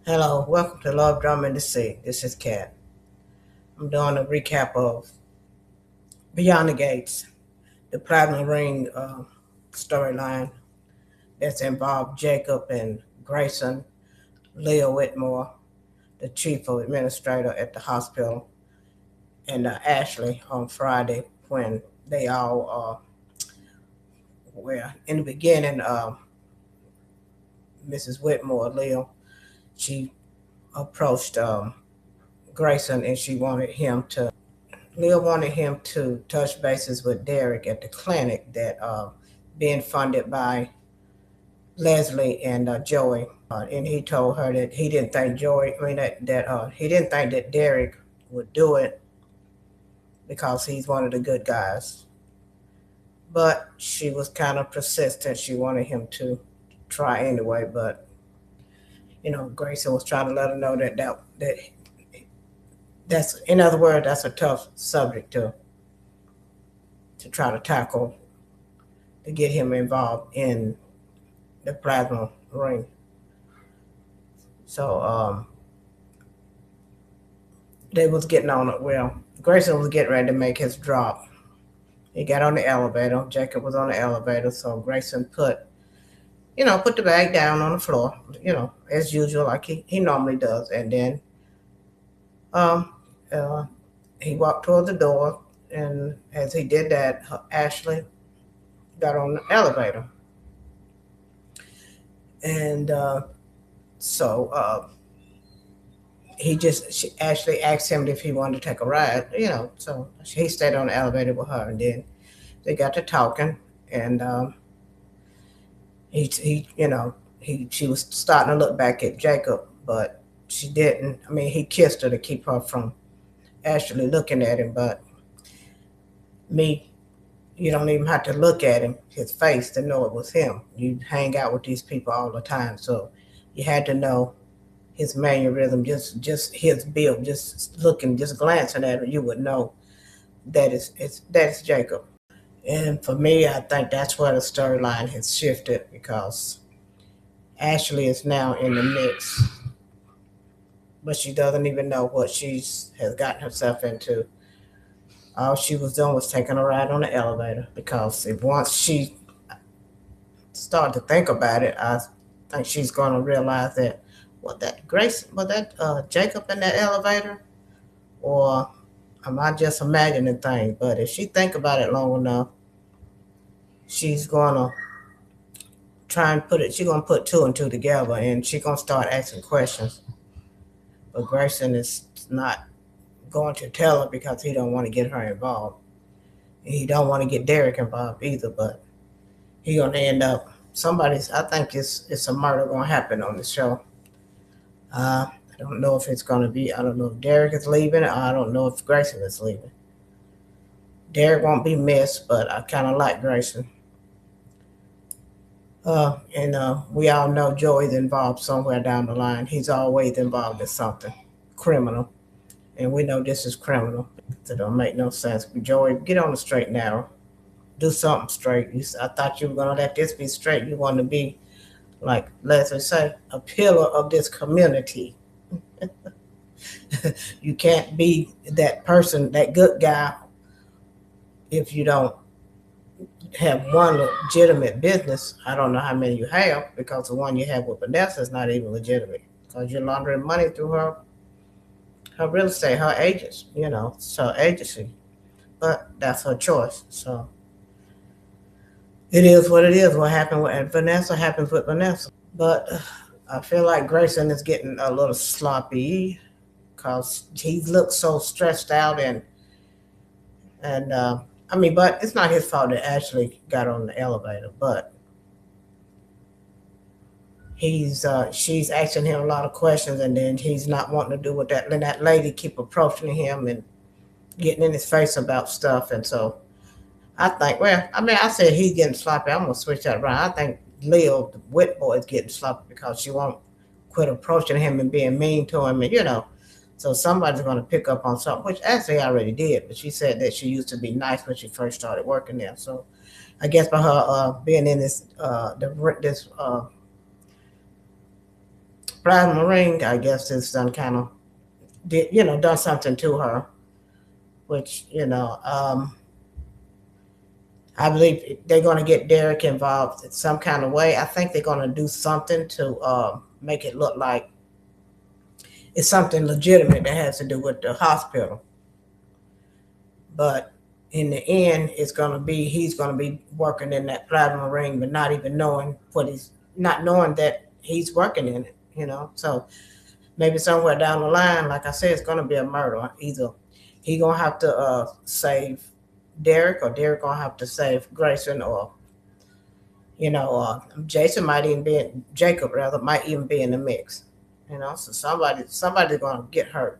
Hello, welcome to Love, Drama, and the Sea. This is Kat. I'm doing a recap of Beyond the Gates, the Platinum Ring storyline that's involved Jacob and Grayson, Leo Whitmore, the chief of administrator at the hospital, and Ashley on Friday when they all were in the beginning. Mrs. Whitmore, Leo, she approached Grayson and she wanted him to Leah wanted him to touch bases with Derek at the clinic that being funded by Leslie and Joey, and he told her that he didn't think he didn't think that Derek would do it because he's one of the good guys. But she was kind of persistent. She wanted him to try anyway. But Grayson was trying to let her know that's in other words, that's a tough subject to try to tackle to get him involved in the plasma ring. So they was getting on it. Well, Grayson was getting ready to make his drop. He got on the elevator. Jacob was on the elevator, so Grayson put the bag down on the floor, as usual, like he normally does. And then um, uh, he walked toward the door, and as he did that, Ashley got on the elevator. And so she actually asked him if he wanted to take a ride, so he stayed on the elevator with her, and then they got to talking, and she was starting to look back at Jacob, but she didn't. I mean, he kissed her to keep her from actually looking at him, but me, you don't even have to look at him, his face, to know it was him. You hang out with these people all the time, so you had to know his mannerism, just his build, just looking, just glancing at him, you would know that it's Jacob. And for me, I think that's where the storyline has shifted because Ashley is now in the mix, but she doesn't even know what has gotten herself into. All she was doing was taking a ride on the elevator because if once she started to think about it, I think she's going to realize that was that Jacob in that elevator, or am I just imagining things? But if she think about it long enough, she's gonna try and put it. She's gonna put two and two together, and she's gonna start asking questions. But Grayson is not going to tell her because he don't want to get her involved. He don't want to get Derek involved either. But he gonna end up somebody's. I think it's a murder gonna happen on the show. I don't know if it's gonna be. I don't know if Derek is leaving. I don't know if Grayson is leaving. Derek won't be missed, but I kind of like Grayson. And we all know Joey's involved somewhere down the line. He's always involved in something criminal, and we know this is criminal. It don't make no sense. But Joey, get on the straight and narrow. Do something straight. I thought you were gonna let this be straight. You want to be, like Leslie say, a pillar of this community. You can't be that person, that good guy, if you don't have one legitimate business. I don't know how many you have because the one you have with Vanessa is not even legitimate because you're laundering money through her real estate, her agents, it's her agency. But that's her choice. So it is what it is. What happened with Vanessa happens with Vanessa. But I feel like Grayson is getting a little sloppy because he looks so stressed out and I mean, but it's not his fault that Ashley got on the elevator. But she's asking him a lot of questions, and then he's not wanting to do what that lady keep approaching him and getting in his face about stuff. And so I think, well, I mean, I said he's getting sloppy. I'm gonna switch that around. I think Leo, the wit boy, is getting sloppy because she won't quit approaching him and being mean to him, and so somebody's going to pick up on something, which actually I already did. But she said that she used to be nice when she first started working there. So I guess by her being in this plasma ring, I guess, is done kind of did done something to her, which I believe they're going to get Derek involved in some kind of way. I think they're going to do something to make it look like it's something legitimate that has to do with the hospital. But in the end, he's going to be working in that plasma ring, but not even knowing not knowing that he's working in it. So maybe somewhere down the line, like I said, it's going to be a murder. Either he gonna have to save Derek, or Derek gonna have to save Grayson, or Jason might even be Jacob rather might even be in the mix. So somebody's gonna get hurt.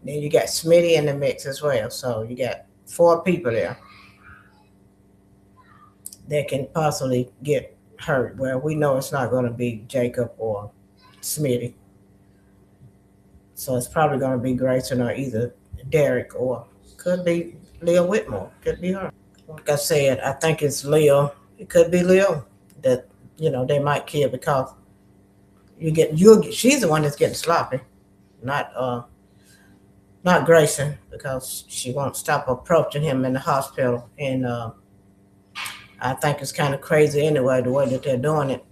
Then you got Smitty in the mix as well. So you got 4 people there that can possibly get hurt. Well, we know it's not going to be Jacob or Smitty. So it's probably going to be Grayson or either Derek, or could be Leah Whitmore. Could be her. Like I said, I think it's Leo. It could be Leo that they might kill, because she's the one that's getting sloppy, not Grayson, because she won't stop approaching him in the hospital. And I think it's kind of crazy anyway, the way that they're doing it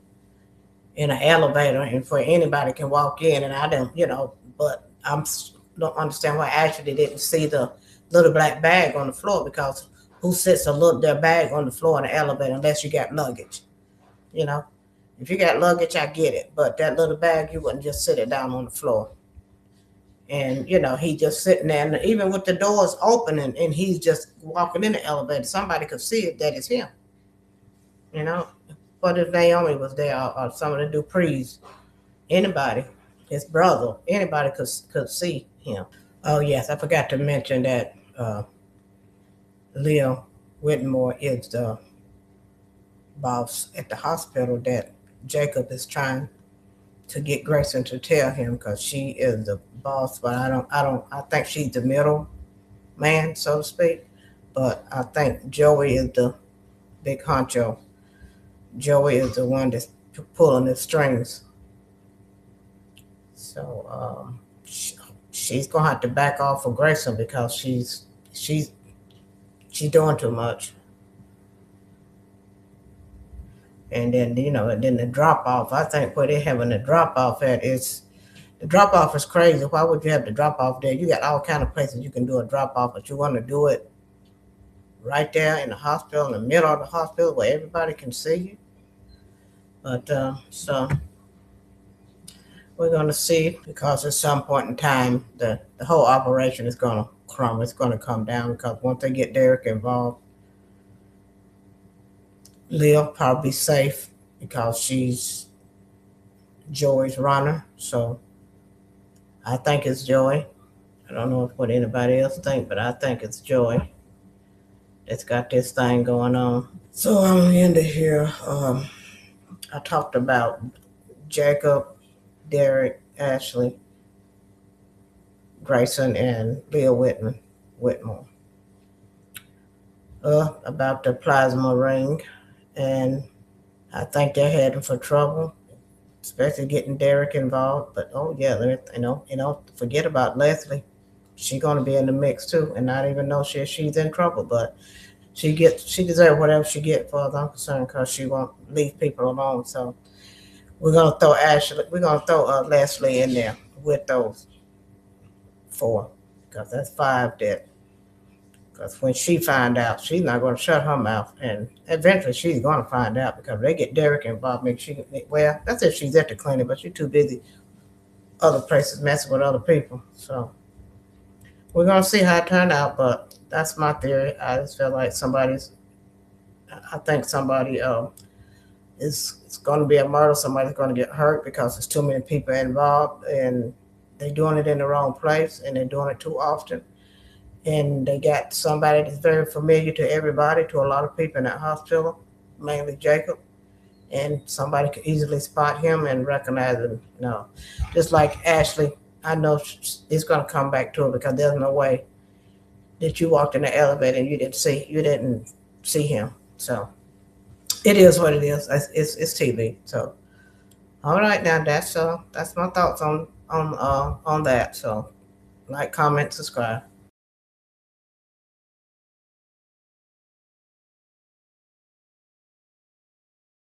in an elevator, and for anybody can walk in. And I don't, but I don't understand why Ashley didn't see the little black bag on the floor, because who sits their bag on the floor in the elevator unless you got luggage? If you got luggage, I get it, but that little bag, you wouldn't just sit it down on the floor. And he just sitting there, and even with the doors open, and he's just walking in the elevator, somebody could see it, that it's him. What if Naomi was there, or some of the Duprees, anybody, his brother, anybody could see him. Oh yes, I forgot to mention that Leo Whitmore is the boss at the hospital that Jacob is trying to get Grayson to tell him, because she is the boss. But I think she's the middle man, so to speak. But I think Joey is the big honcho. Joey is the one that's pulling the strings. So she's gonna have to back off of Grayson, because she's doing too much. And then the drop off. I think where they're having the drop off at is crazy. Why would you have the drop off there? You got all kind of places you can do a drop off, but you want to do it right there in the hospital, in the middle of the hospital, where everybody can see you. But so we're going to see, because at some point in time, the whole operation is going to crumble. It's going to come down, because once they get Derek involved, Leah probably safe, because she's Joey's runner. So I think it's Joey. I don't know what anybody else think, but I think it's Joey that's got this thing going on. So I'm going to end it here. I talked about Jacob, Derek, Ashley, Grayson, and Leah Whitmore. About the plasma ring, and I think they're heading for trouble, especially getting Derek involved. But forget about Leslie. She's going to be in the mix too, and not even know she's in trouble. But she deserves whatever she gets, as far as I'm concerned, because she won't leave people alone. So we're gonna throw Leslie in there with those 4, because that's 5 dead. Because when she find out, she's not going to shut her mouth, and eventually she's going to find out, because they get Derek involved. That's if she's at the clinic, but she's too busy other places messing with other people. So we're going to see how it turned out, but that's my theory. I just feel like I think somebody it's going to be a murder. Somebody's going to get hurt, because there's too many people involved, and they're doing it in the wrong place, and they're doing it too often. And they got somebody that's very familiar to everybody, to a lot of people in that hospital, mainly Jacob. And somebody could easily spot him and recognize him. No, just like Ashley, I know it's going to come back to her, because there's no way that you walked in the elevator and you didn't see him. So it is what it is. It's TV. So All right, now that's my thoughts on that. So like, comment, subscribe.